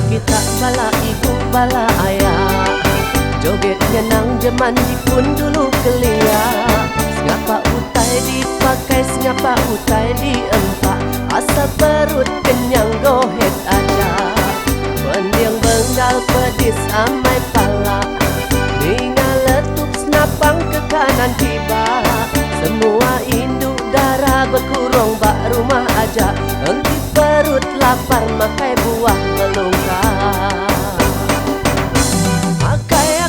Kita bala ibu bala ayah, joget nyenang zaman Jepun dulu kelia. Sengapa utai dipakai, sengapa utai diempak, asa perut kenyang gohet aja. Pendiang benggal pedis amai pala, tinggal letup senapang ke kanan tiba. Semua induk darah berkurung bak rumah aja. Henti perut lapar makai buah melungkah. Akai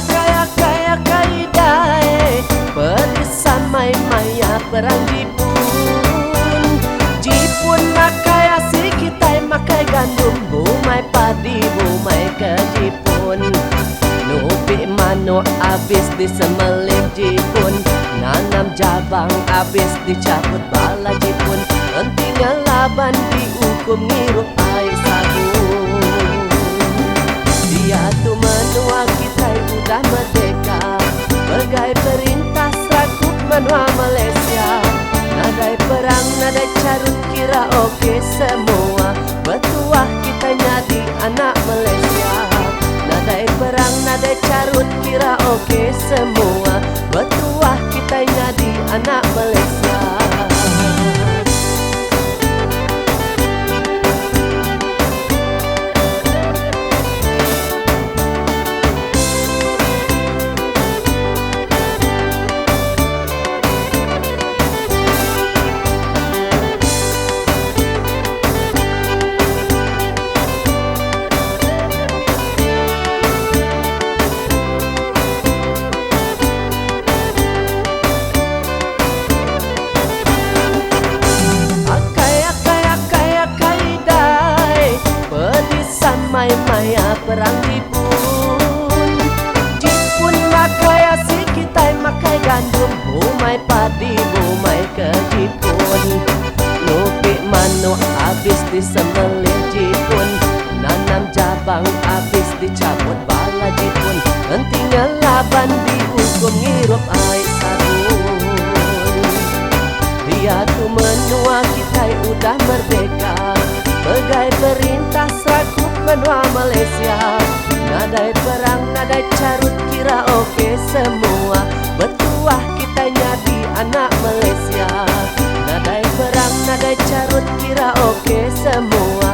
dai, pedis samai maya perang Jipun. Jipun makai asik kita makai gandum, bumai padi bumai ke Jipun. Nupi mano abis disemelih Jipun, nanam jabang abis dicabut bala Jipun. Henti ngelaban dihukum ngirup air sabun. Dia tu menua kita udah merdeka, bagai perintah serakup menua Malaysia. Nadai perang, nadai carut kira oke semua, bertuah kita jadi anak Malaysia. Nadai perang, nadai carut kira oke semua, bertuah kita jadi anak Malaysia. Maya perang Jipun. Jipun makai asik kita makai gandum, bumai padi bumai ke Jipun. Nupi mano habis disemelih Jipun, nanam jabang habis dicabut bala Jipun. Henti ngelaban dihukum ngirup air sabun. Dia tu menua kita udah merdeka, bagai perintah serakup menua Malaysia. Nadai perang, nadai carut kira oke semua, bertuah kita jadi anak Malaysia. Nadai perang, nadai carut kira oke semua,